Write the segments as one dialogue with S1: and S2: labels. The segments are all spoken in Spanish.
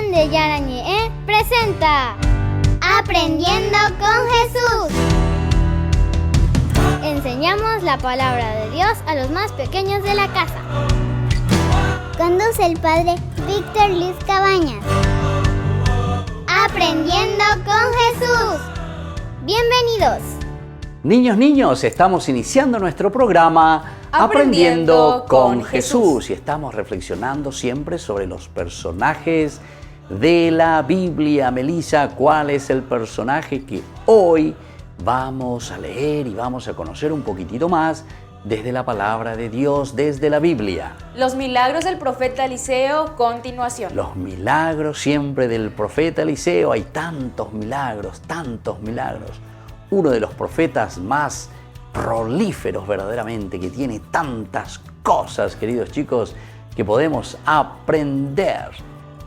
S1: Virgen de Yarañé presenta Aprendiendo con Jesús. Enseñamos la palabra de Dios a los más pequeños de la casa. Conduce el padre Víctor Luis Cabañas. Aprendiendo con Jesús. Bienvenidos.
S2: Niños, estamos iniciando nuestro programa Aprendiendo con Jesús y estamos reflexionando siempre sobre los personajes de la Biblia. Melissa, ¿cuál es el personaje que hoy vamos a leer y vamos a conocer un poquitito más desde la palabra de Dios, desde la Biblia?
S3: Los milagros del profeta Eliseo, continuación.
S2: Los milagros siempre del profeta Eliseo. Hay tantos milagros, Uno de los profetas más prolíferos verdaderamente, que tiene tantas cosas, queridos chicos, que podemos aprender.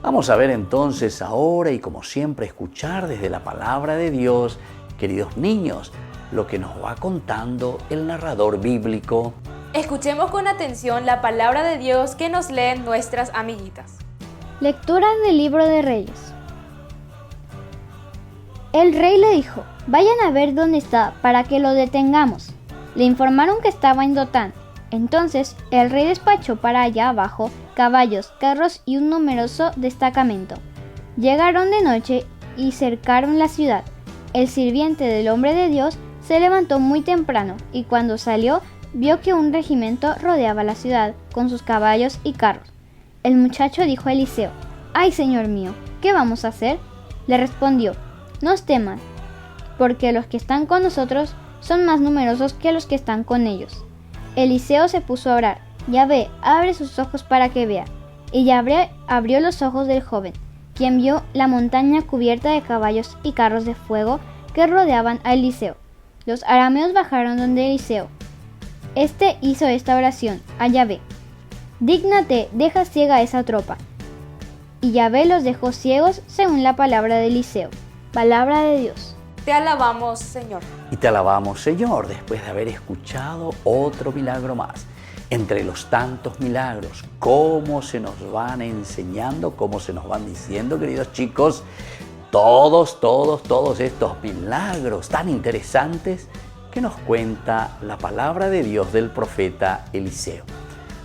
S2: Vamos a ver entonces ahora y como siempre escuchar desde la palabra de Dios, queridos niños, lo que nos va contando el narrador bíblico.
S3: Escuchemos con atención la palabra de Dios que nos leen nuestras amiguitas.
S1: Lectura del libro de Reyes. El rey le dijo: vayan a ver dónde está para que lo detengamos. Le informaron que estaba en Dotán. Entonces el rey despachó para allá abajo caballos, carros y un numeroso destacamento. Llegaron de noche y cercaron la ciudad. El sirviente del hombre de Dios se levantó muy temprano y cuando salió vio que un regimiento rodeaba la ciudad con sus caballos y carros. El muchacho dijo a Eliseo: ¡ay, señor mío! ¿Qué vamos a hacer? Le respondió: no os temas, porque los que están con nosotros son más numerosos que los que están con ellos. Eliseo se puso a orar: Yahvé, abre sus ojos para que vea. Y Yahvé abrió los ojos del joven, quien vio la montaña cubierta de caballos y carros de fuego que rodeaban a Eliseo. Los arameos bajaron donde Eliseo. Este hizo esta oración a Yahvé: dígnate, deja ciega a esa tropa. Y Yahvé los dejó ciegos según la palabra de Eliseo. Palabra de Dios.
S3: Te alabamos, Señor.
S2: Y te alabamos, Señor, después de haber escuchado otro milagro más. Entre los tantos milagros, cómo se nos van enseñando, cómo se nos van diciendo, queridos chicos, todos estos milagros tan interesantes que nos cuenta la palabra de Dios del profeta Eliseo.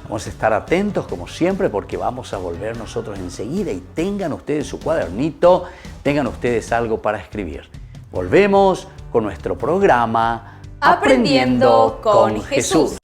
S2: Vamos a estar atentos como siempre porque vamos a volver nosotros enseguida y tengan ustedes su cuadernito, tengan ustedes algo para escribir. Volvemos con nuestro programa
S3: Aprendiendo con Jesús.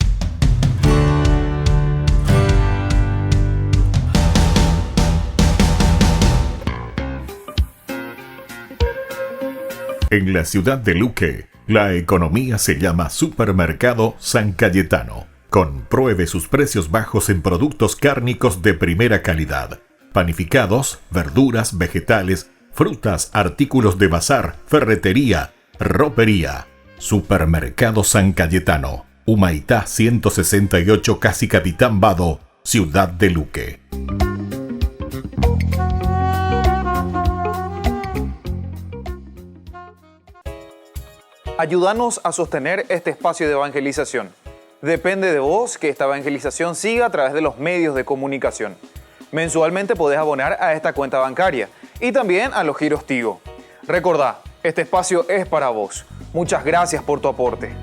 S4: En la ciudad de Luque, la economía se llama Supermercado San Cayetano. Compruebe sus precios bajos en productos cárnicos de primera calidad. Panificados, verduras, vegetales, frutas, artículos de bazar, ferretería, ropería. Supermercado San Cayetano, Humaitá 168, Casi Capitán Vado, ciudad de Luque.
S5: Ayúdanos a sostener este espacio de evangelización. Depende de vos que esta evangelización siga a través de los medios de comunicación. Mensualmente podés abonar a esta cuenta bancaria y también a los giros Tigo. Recordá, este espacio es para vos. Muchas gracias por tu aporte.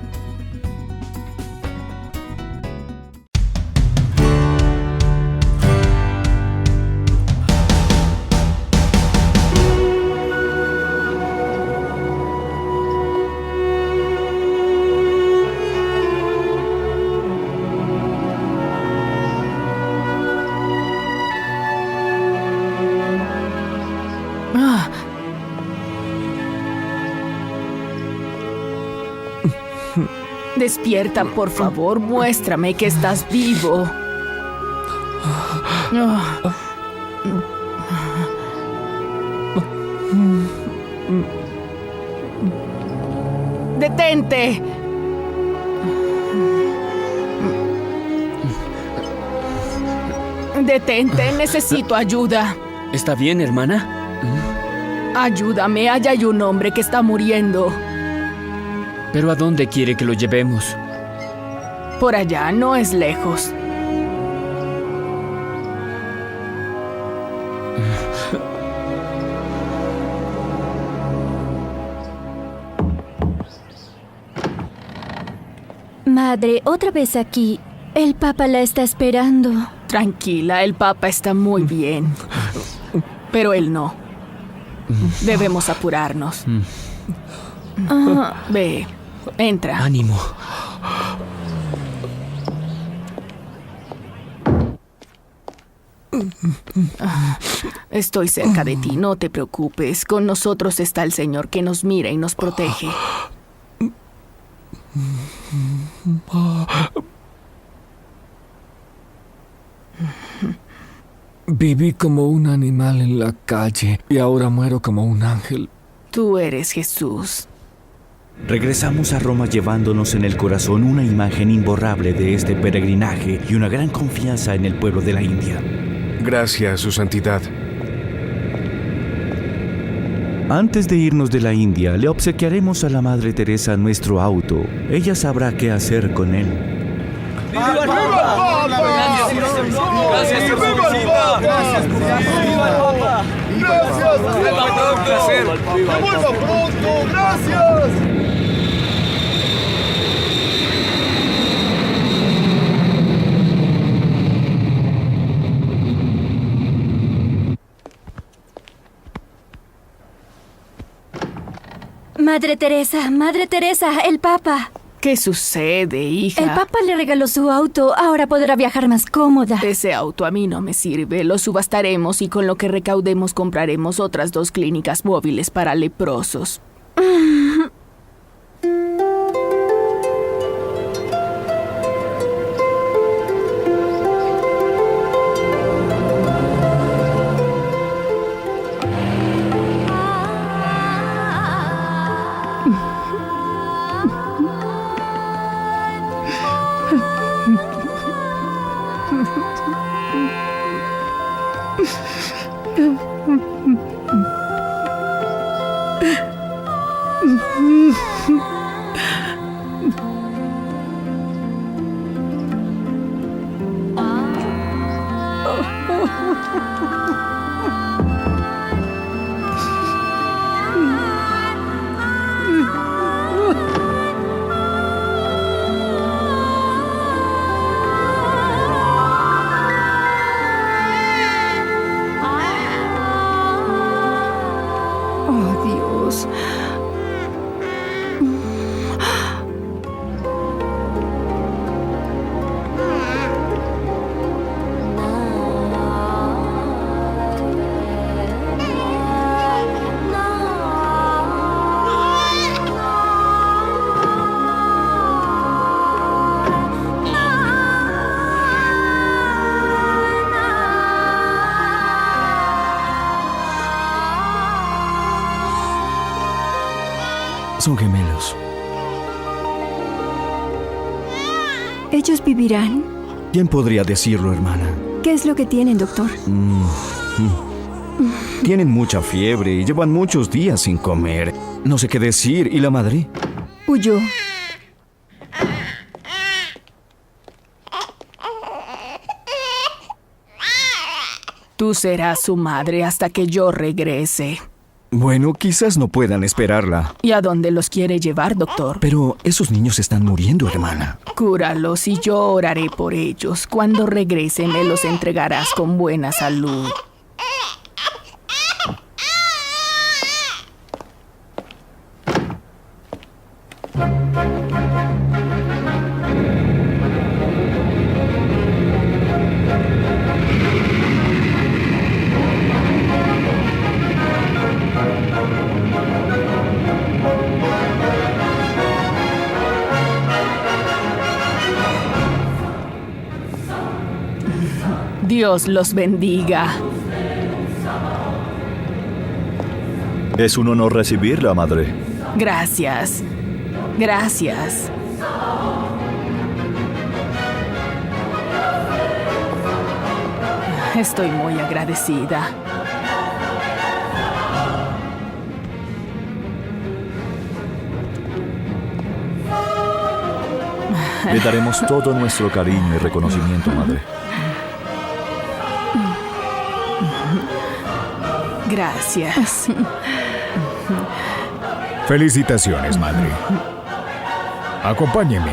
S6: Despierta, por favor, muéstrame que estás vivo. ¡Detente! ¡Detente! Necesito ayuda.
S7: ¿Está bien, hermana?
S6: Ayúdame, allá hay un hombre que está muriendo.
S7: ¿Pero a dónde quiere que lo llevemos?
S6: Por allá, no es lejos.
S8: Madre, otra vez aquí. El Papa la está esperando.
S6: Tranquila, el Papa está muy bien. Pero él no. Debemos apurarnos. Ve, entra.
S7: Ánimo.
S6: Estoy cerca de ti, no te preocupes. Con nosotros está el Señor que nos mira y nos protege.
S9: Viví como un animal en la calle y ahora muero como un ángel.
S6: Tú eres Jesús.
S10: Regresamos a Roma llevándonos en el corazón una imagen imborrable de este peregrinaje y una gran confianza en el pueblo de la India.
S11: Gracias, Su Santidad.
S10: Antes de irnos de la India, le obsequiaremos a la Madre Teresa nuestro auto. Ella sabrá qué hacer con él.
S12: ¡Viva el Papa! ¡Gracias! ¡Gracias! ¡Viva el Papa! ¡Gracias! ¡Viva el Papa! ¡Gracias! ¡Un placer! ¡Que vuelva pronto! ¡Gracias!
S8: Madre Teresa, el Papa.
S6: ¿Qué sucede, hija?
S8: El Papa le regaló su auto, ahora podrá viajar más cómoda.
S6: Ese auto a mí no me sirve, lo subastaremos y con lo que recaudemos compraremos otras 2 clínicas móviles para leprosos. Oh, Dios.
S10: Son gemelos.
S8: ¿Ellos vivirán?
S10: ¿Quién podría decirlo, hermana?
S8: ¿Qué es lo que tienen, doctor?
S10: Tienen mucha fiebre y llevan muchos días sin comer. No sé qué decir. ¿Y la madre?
S8: Huyó.
S6: Tú serás su madre hasta que yo regrese.
S10: Bueno, quizás no puedan esperarla.
S6: ¿Y a dónde los quiere llevar, doctor?
S10: Pero esos niños están muriendo, hermana.
S6: Cúralos y yo oraré por ellos. Cuando regresen me los entregarás con buena salud. Dios los bendiga.
S10: Es un honor recibirla, madre.
S6: Gracias. Gracias. Estoy muy agradecida.
S10: Le daremos todo nuestro cariño y reconocimiento, madre.
S6: Gracias.
S13: Felicitaciones, madre. Acompáñeme.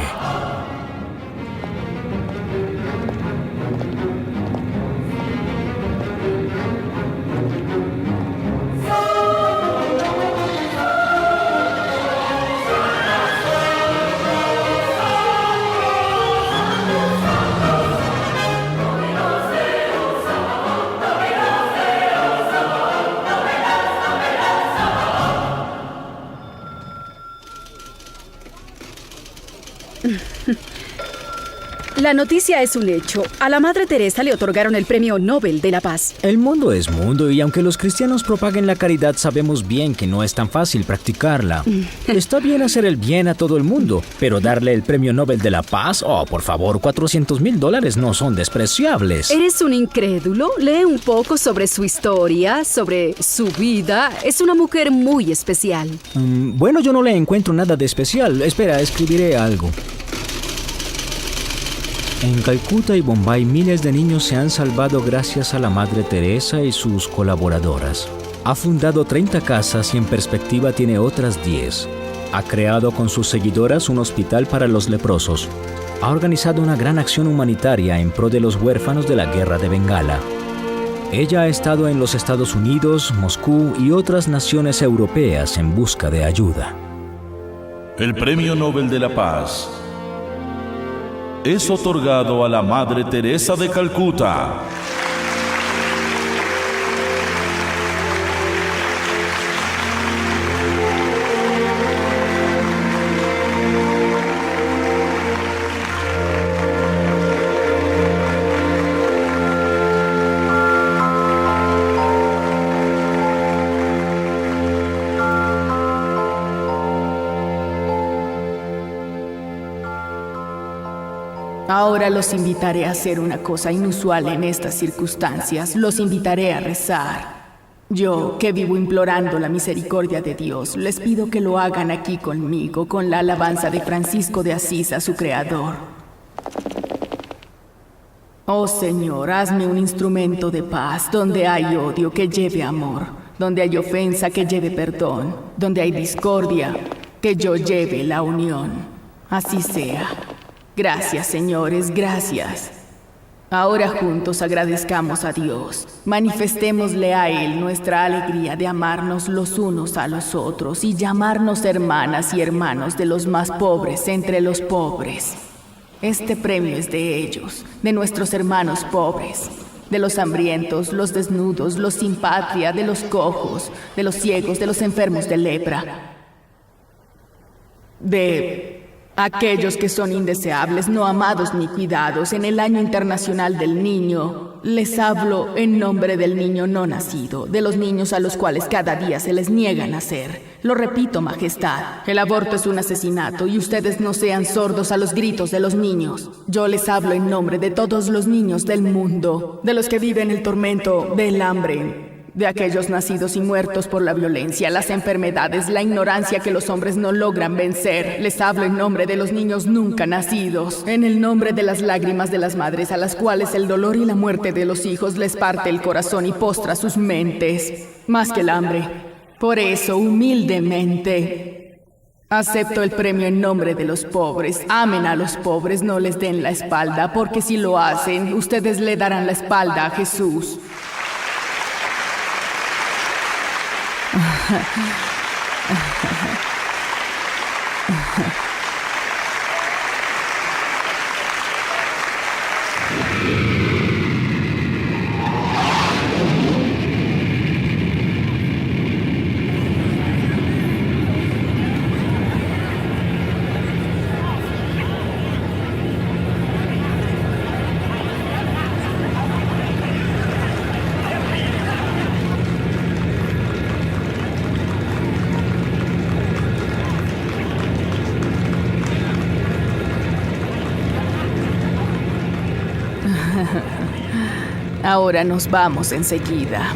S14: La noticia es un hecho. A la Madre Teresa le otorgaron el Premio Nobel de la Paz.
S15: El mundo es mundo y aunque los cristianos propaguen la caridad, sabemos bien que no es tan fácil practicarla. Está bien hacer el bien a todo el mundo, pero darle el Premio Nobel de la Paz, oh, por favor, $400,000 no son despreciables.
S14: ¿Eres un incrédulo? Lee un poco sobre su historia, sobre su vida. Es una mujer muy especial.
S15: Bueno, yo no le encuentro nada de especial. Espera, escribiré algo. En Calcuta y Bombay, miles de niños se han salvado gracias a la Madre Teresa y sus colaboradoras. Ha fundado 30 casas y en perspectiva tiene otras 10. Ha creado con sus seguidoras un hospital para los leprosos. Ha organizado una gran acción humanitaria en pro de los huérfanos de la guerra de Bengala. Ella ha estado en los Estados Unidos, Moscú y otras naciones europeas en busca de ayuda.
S16: El Premio Nobel de la Paz es otorgado a la Madre Teresa de Calcuta.
S6: Ahora los invitaré a hacer una cosa inusual en estas circunstancias. Los invitaré a rezar. Yo, que vivo implorando la misericordia de Dios, les pido que lo hagan aquí conmigo, con la alabanza de Francisco de Asís a su Creador. Oh Señor, hazme un instrumento de paz, donde hay odio, que lleve amor, donde hay ofensa, que lleve perdón, donde hay discordia, que yo lleve la unión. Así sea. Gracias, señores, gracias. Ahora juntos agradezcamos a Dios. Manifestémosle a Él nuestra alegría de amarnos los unos a los otros y llamarnos hermanas y hermanos de los más pobres entre los pobres. Este premio es de ellos, de nuestros hermanos pobres, de los hambrientos, los desnudos, los sin patria, de los cojos, de los ciegos, de los enfermos de lepra, de aquellos que son indeseables, no amados ni cuidados. En el Año Internacional del Niño, les hablo en nombre del niño no nacido, de los niños a los cuales cada día se les niega nacer. Lo repito, Majestad, el aborto es un asesinato y ustedes no sean sordos a los gritos de los niños. Yo les hablo en nombre de todos los niños del mundo, de los que viven el tormento del hambre, de aquellos nacidos y muertos por la violencia, las enfermedades, la ignorancia que los hombres no logran vencer. Les hablo en nombre de los niños nunca nacidos, en el nombre de las lágrimas de las madres a las cuales el dolor y la muerte de los hijos les parte el corazón y postra sus mentes, más que el hambre. Por eso, humildemente, acepto el premio en nombre de los pobres. Amen a los pobres, no les den la espalda, porque si lo hacen, ustedes le darán la espalda a Jesús. Ahora nos vamos enseguida.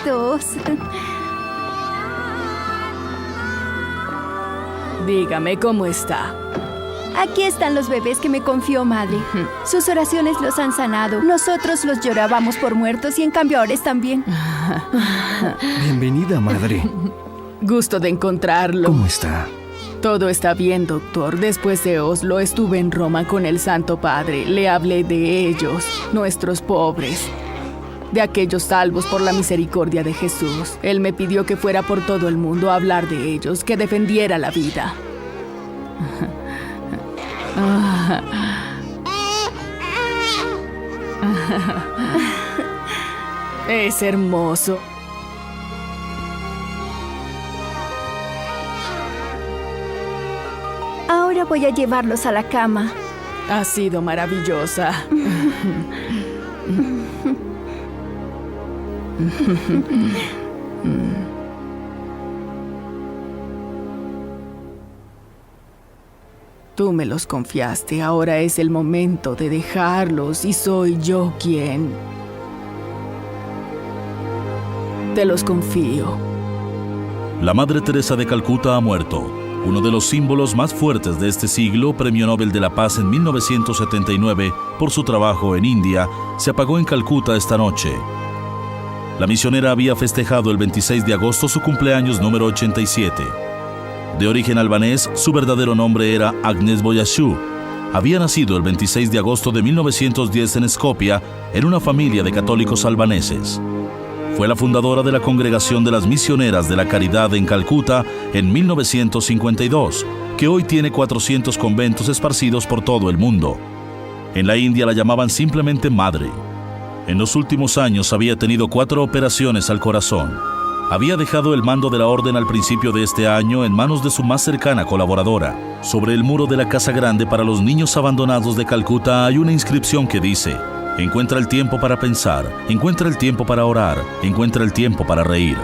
S14: bebecitos.
S6: Dígame, ¿cómo está?
S8: Aquí están los bebés que me confió madre. Sus oraciones los han sanado. Nosotros los llorábamos por muertos y en cambio ahora están bien.
S11: Bienvenida, madre.
S6: Gusto de encontrarlo.
S11: ¿Cómo está?
S6: Todo está bien, doctor. Después de Oslo estuve en Roma con el Santo Padre. Le hablé de ellos, nuestros pobres, de aquellos salvos por la misericordia de Jesús. Él me pidió que fuera por todo el mundo a hablar de ellos, que defendiera la vida. Es hermoso.
S8: Ahora voy a llevarlos a la cama.
S6: Ha sido maravillosa. Tú me los confiaste, ahora es el momento de dejarlos y soy yo quien te los confío.
S16: La Madre Teresa de Calcuta ha muerto. Uno de los símbolos más fuertes de este siglo, Premio Nobel de la Paz en 1979 por su trabajo en India, se apagó en Calcuta esta noche. La misionera había festejado el 26 de agosto su cumpleaños número 87. De origen albanés, su verdadero nombre era Agnes Boyashu. Había nacido el 26 de agosto de 1910 en Skopje, en una familia de católicos albaneses. Fue la fundadora de la Congregación de las Misioneras de la Caridad en Calcuta en 1952, que hoy tiene 400 conventos esparcidos por todo el mundo. En la India la llamaban simplemente Madre. En los últimos años había tenido 4 operaciones al corazón. Había dejado el mando de la orden al principio de este año en manos de su más cercana colaboradora. Sobre el muro de la Casa Grande para los niños abandonados de Calcuta hay una inscripción que dice: encuentra el tiempo para pensar, encuentra el tiempo para orar, encuentra el tiempo para reír.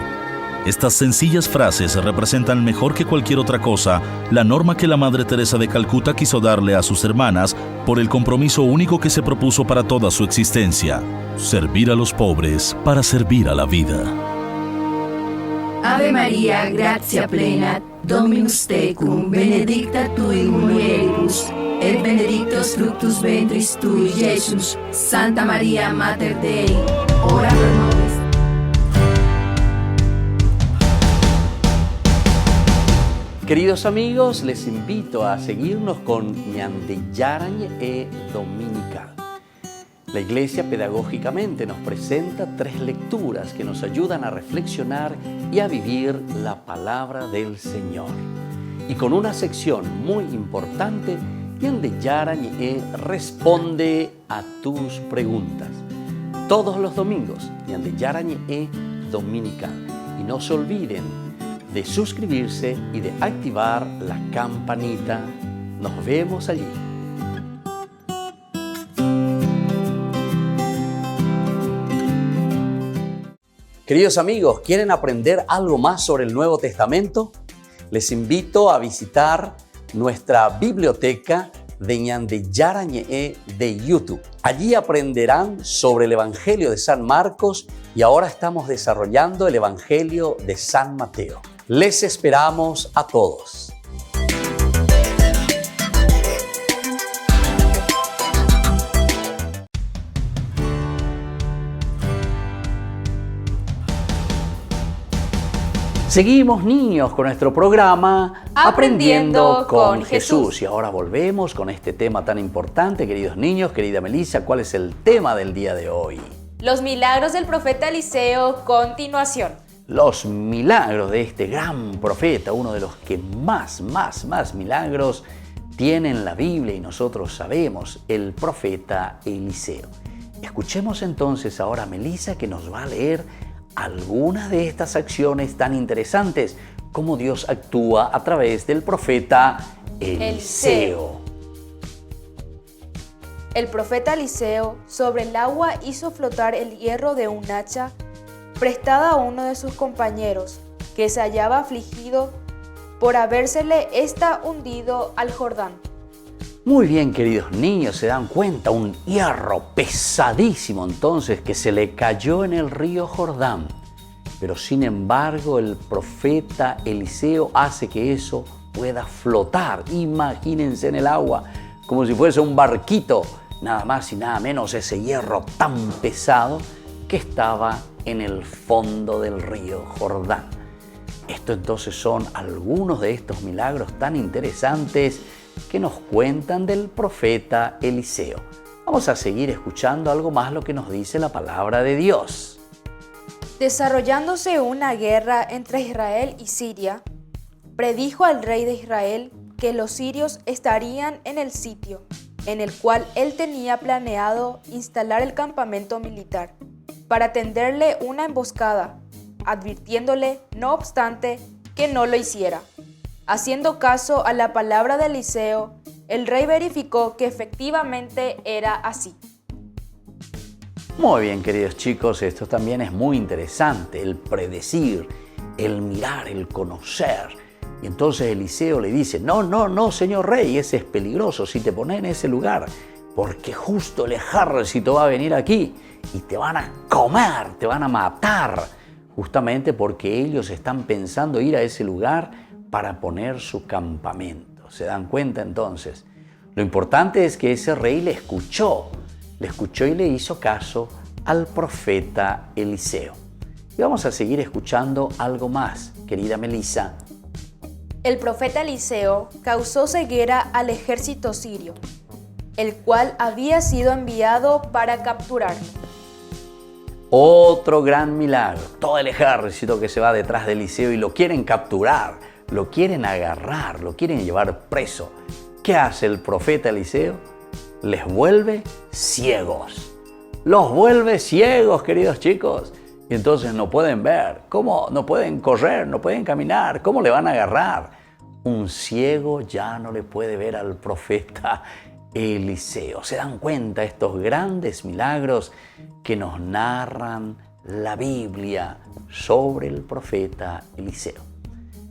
S16: Estas sencillas frases representan mejor que cualquier otra cosa la norma que la Madre Teresa de Calcuta quiso darle a sus hermanas por el compromiso único que se propuso para toda su existencia: servir a los pobres para servir a la vida.
S17: Ave Maria, gratia plena, Dominus tecum, benedicta tu in mulieribus, et benedictus fructus ventris tui, Jesús. Santa María, Mater Dei, ora pro nobis.
S2: Queridos amigos, les invito a seguirnos con Ñandeyarañ e Dominical. La Iglesia pedagógicamente nos presenta 3 lecturas que nos ayudan a reflexionar y a vivir la palabra del Señor. Y con una sección muy importante, Ñandeyarañ e responde a tus preguntas. Todos los domingos, Ñandeyarañ e Dominical. Y no se olviden de suscribirse y de activar la campanita. Nos vemos allí. Queridos amigos, ¿quieren aprender algo más sobre el Nuevo Testamento? Les invito a visitar nuestra biblioteca de Ñandeyarañ e de YouTube. Allí aprenderán sobre el Evangelio de San Marcos y ahora estamos desarrollando el Evangelio de San Mateo. Les esperamos a todos. Seguimos, niños, con nuestro programa
S3: Aprendiendo con Jesús.
S2: Y ahora volvemos con este tema tan importante, queridos niños. Querida Melissa, ¿cuál es el tema del día de hoy?
S3: Los milagros del profeta Eliseo, continuación.
S2: Los milagros de este gran profeta, uno de los que más milagros tiene en la Biblia y nosotros sabemos, el profeta Eliseo. Escuchemos entonces ahora a Melissa, que nos va a leer algunas de estas acciones tan interesantes, como Dios actúa a través del profeta Eliseo.
S3: El profeta Eliseo sobre el agua hizo flotar el hierro de un hacha prestada a uno de sus compañeros, que se hallaba afligido por habérsele ésta hundido al Jordán.
S2: Muy bien, queridos niños, se dan cuenta, un hierro pesadísimo entonces que se le cayó en el río Jordán. Pero sin embargo, el profeta Eliseo hace que eso pueda flotar. Imagínense en el agua, como si fuese un barquito, nada más y nada menos ese hierro tan pesado que estaba en el fondo del río Jordán. Esto entonces son algunos de estos milagros tan interesantes que nos cuentan del profeta Eliseo. Vamos a seguir escuchando algo más lo que nos dice la palabra de Dios.
S3: Desarrollándose una guerra entre Israel y Siria, predijo al rey de Israel que los sirios estarían en el sitio, en el cual él tenía planeado instalar el campamento militar, para tenderle una emboscada, advirtiéndole, no obstante, que no lo hiciera. Haciendo caso a la palabra de Eliseo, el rey verificó que efectivamente era así.
S2: Muy bien, queridos chicos, esto también es muy interesante, el predecir, el mirar, el conocer. Y entonces Eliseo le dice, no, señor rey, ese es peligroso si te pones en ese lugar, porque justo el ejército va a venir aquí y te van a comer, te van a matar, justamente porque ellos están pensando ir a ese lugar para poner su campamento. ¿Se dan cuenta entonces? Lo importante es que ese rey le escuchó y le hizo caso al profeta Eliseo. Y vamos a seguir escuchando algo más, querida Melissa.
S3: El profeta Eliseo causó ceguera al ejército sirio, el cual había sido enviado para capturarlo.
S2: Otro gran milagro. Todo el ejército que se va detrás de Eliseo y lo quieren capturar, lo quieren agarrar, lo quieren llevar preso. ¿Qué hace el profeta Eliseo? Les vuelve ciegos. Los vuelve ciegos, queridos chicos. Y entonces no pueden ver. ¿Cómo? No pueden correr, no pueden caminar. ¿Cómo le van a agarrar? Un ciego ya no le puede ver al profeta Eliseo. ¿Se dan cuenta estos grandes milagros que nos narran la Biblia sobre el profeta Eliseo?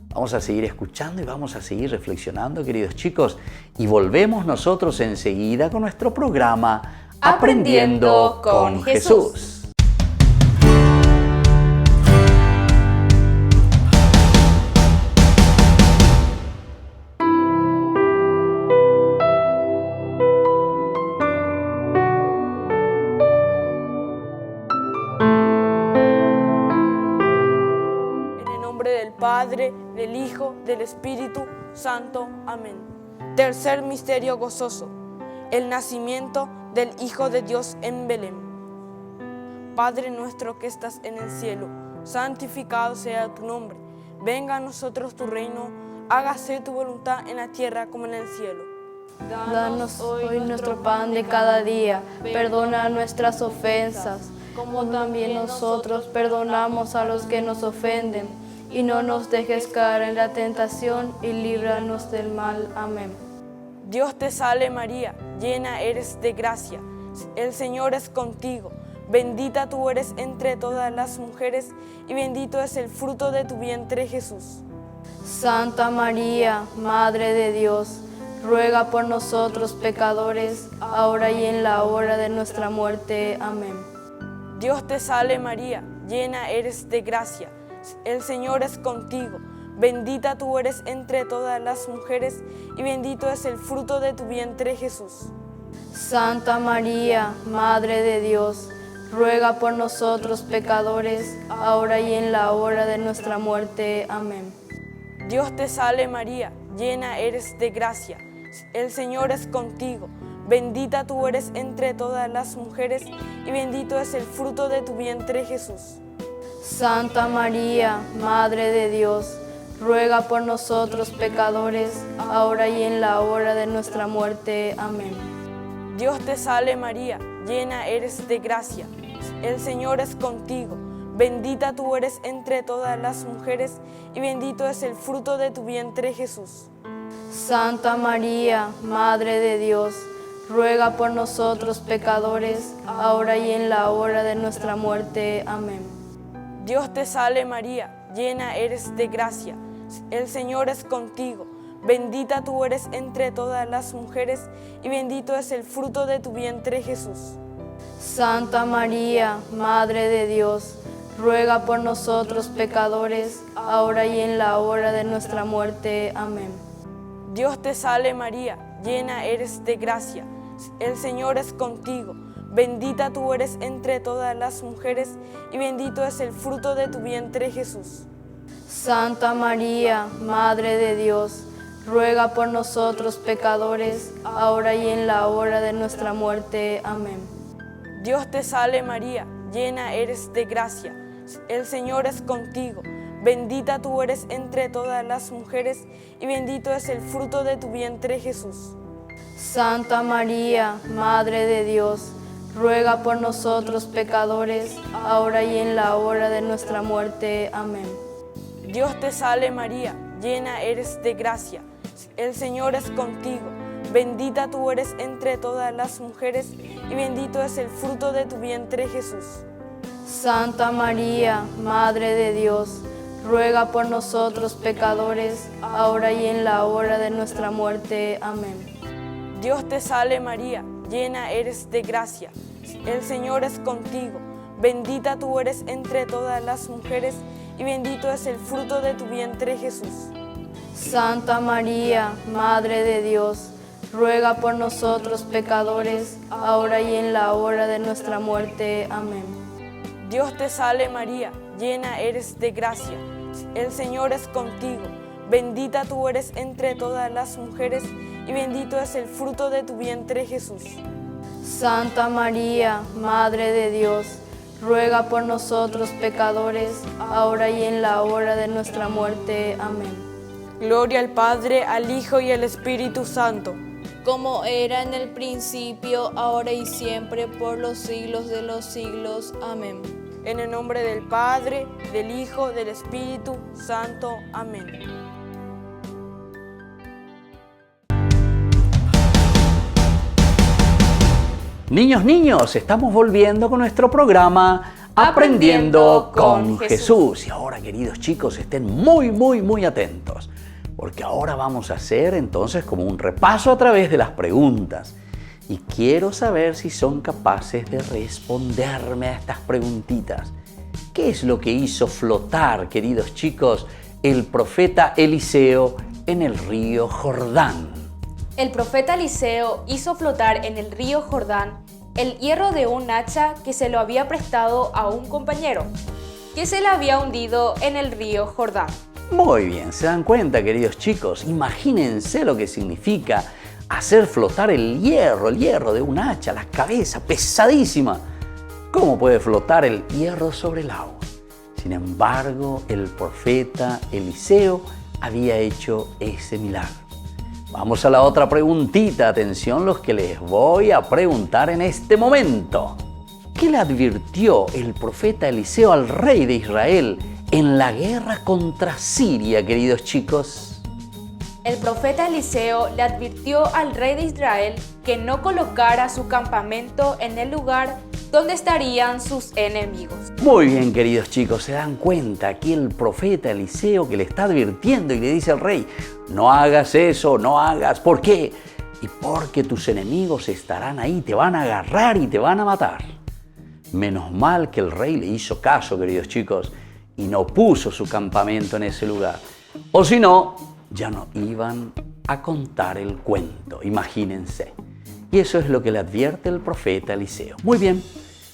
S2: Vamos a seguir escuchando y vamos a seguir reflexionando, queridos chicos, y volvemos nosotros enseguida con nuestro programa Aprendiendo con Jesús.
S18: Padre, del Hijo, del Espíritu Santo. Amén. Tercer misterio gozoso, el nacimiento del Hijo de Dios en Belén. Padre nuestro que estás en el cielo, santificado sea tu nombre. Venga a nosotros tu reino, hágase tu voluntad en la tierra como en el cielo.
S19: Danos hoy nuestro pan de cada día, perdona nuestras ofensas, como también nosotros perdonamos a los que nos ofenden. Y no nos dejes caer en la tentación y líbranos del mal. Amén.
S18: Dios te salve María, llena eres de gracia, el Señor es contigo. Bendita tú eres entre todas las mujeres y bendito es el fruto de tu vientre Jesús.
S19: Santa María, Madre de Dios, ruega por nosotros pecadores, ahora y en la hora de nuestra muerte. Amén.
S18: Dios te salve María, llena eres de gracia, el Señor es contigo, bendita tú eres entre todas las mujeres y bendito es el fruto de tu vientre Jesús.
S19: Santa María, Madre de Dios, ruega por nosotros pecadores, ahora y en la hora de nuestra muerte. Amén.
S18: Dios te salve María, llena eres de gracia, el Señor es contigo, bendita tú eres entre todas las mujeres y bendito es el fruto de tu vientre Jesús.
S19: Santa María, Madre de Dios, ruega por nosotros pecadores, ahora y en la hora de nuestra muerte. Amén.
S18: Dios te salve María, llena eres de gracia, el Señor es contigo, bendita tú eres entre todas las mujeres y bendito es el fruto de tu vientre Jesús.
S19: Santa María, Madre de Dios, ruega por nosotros pecadores, ahora y en la hora de nuestra muerte. Amén.
S18: Dios te salve María, llena eres de gracia, el Señor es contigo, bendita tú eres entre todas las mujeres y bendito es el fruto de tu vientre Jesús.
S19: Santa María, Madre de Dios, ruega por nosotros pecadores, ahora y en la hora de nuestra muerte. Amén.
S18: Dios te salve María, llena eres de gracia, el Señor es contigo. Bendita tú eres entre todas las mujeres, y bendito es el fruto de tu vientre, Jesús.
S19: Santa María, Madre de Dios, ruega por nosotros pecadores, ahora y en la hora de nuestra muerte. Amén.
S18: Dios te salve María, llena eres de gracia, el Señor es contigo. Bendita tú eres entre todas las mujeres, y bendito es el fruto de tu vientre, Jesús.
S19: Santa María, Madre de Dios, ruega por nosotros pecadores, ahora y en la hora de nuestra muerte. Amén.
S18: Dios te salve María, llena eres de gracia, el Señor es contigo. Bendita tú eres entre todas las mujeres, y bendito es el fruto de tu vientre, Jesús.
S19: Santa María, Madre de Dios, ruega por nosotros pecadores, ahora y en la hora de nuestra muerte. Amén.
S18: Dios te salve María, llena eres de gracia, el Señor es contigo. Bendita tú eres entre todas las mujeres, y bendito es el fruto de tu vientre, Jesús.
S19: Santa María, Madre de Dios, ruega por nosotros pecadores, ahora y en la hora de nuestra muerte. Amén.
S18: Dios te salve María, llena eres de gracia, el Señor es contigo. Bendita tú eres entre todas las mujeres, y bendito es el fruto de tu vientre, Jesús.
S19: Santa María, Madre de Dios, ruega por nosotros pecadores, ahora y en la hora de nuestra muerte. Amén.
S18: Gloria al Padre, al Hijo y al Espíritu Santo,
S19: como era en el principio, ahora y siempre, por los siglos de los siglos. Amén.
S18: En el nombre del Padre, del Hijo, del Espíritu Santo. Amén.
S2: Niños, estamos volviendo con nuestro programa Aprendiendo con Jesús. Y ahora, queridos chicos, estén muy atentos, porque ahora vamos a hacer entonces como un repaso a través de las preguntas. Y quiero saber si son capaces de responderme a estas preguntitas. ¿Qué es lo que hizo flotar, queridos chicos, el profeta Eliseo en el río Jordán?
S3: El profeta Eliseo hizo flotar en el río Jordán el hierro de un hacha que se lo había prestado a un compañero, que se le había hundido en el río Jordán.
S2: Muy bien, ¿se dan cuenta, queridos chicos? Imagínense lo que significa hacer flotar el hierro de un hacha, la cabeza pesadísima. ¿Cómo puede flotar el hierro sobre el agua? Sin embargo, el profeta Eliseo había hecho ese milagro. Vamos a la otra preguntita. Atención, los que les voy a preguntar en este momento. ¿Qué le advirtió el profeta Eliseo al rey de Israel en la guerra contra Siria, queridos chicos?
S3: El profeta Eliseo le advirtió al rey de Israel que no colocara su campamento en el lugar donde estarían sus enemigos.
S2: Muy bien, queridos chicos, se dan cuenta aquí el profeta Eliseo que le está advirtiendo y le dice al rey: no hagas eso, no hagas. ¿Por qué? Y porque tus enemigos estarán ahí, te van a agarrar y te van a matar. Menos mal que el rey le hizo caso, queridos chicos, y no puso su campamento en ese lugar. O si no, ya no iban a contar el cuento, imagínense. Y eso es lo que le advierte el profeta Eliseo. Muy bien,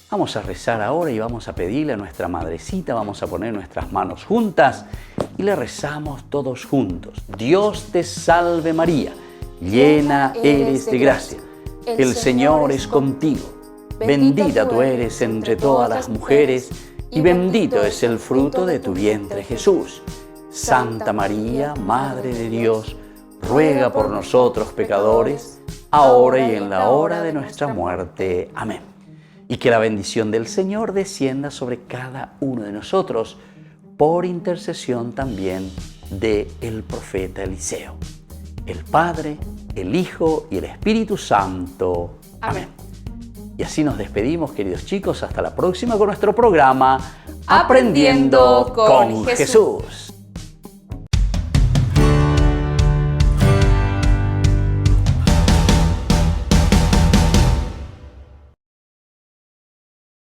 S2: vamos a rezar ahora y vamos a pedirle a nuestra madrecita, vamos a poner nuestras manos juntas y le rezamos todos juntos. Dios te salve María, llena eres de gracia, el Señor es contigo. Bendita tú eres entre todas las mujeres y bendito es el fruto de tu vientre, Jesús. Santa María, Madre de Dios, ruega por nosotros pecadores, ahora y en la hora de nuestra muerte. Amén. Y que la bendición del Señor descienda sobre cada uno de nosotros, por intercesión también del profeta Eliseo. El Padre, el Hijo y el Espíritu Santo. Amén. Y así nos despedimos, queridos chicos, hasta la próxima con nuestro programa Aprendiendo con Jesús.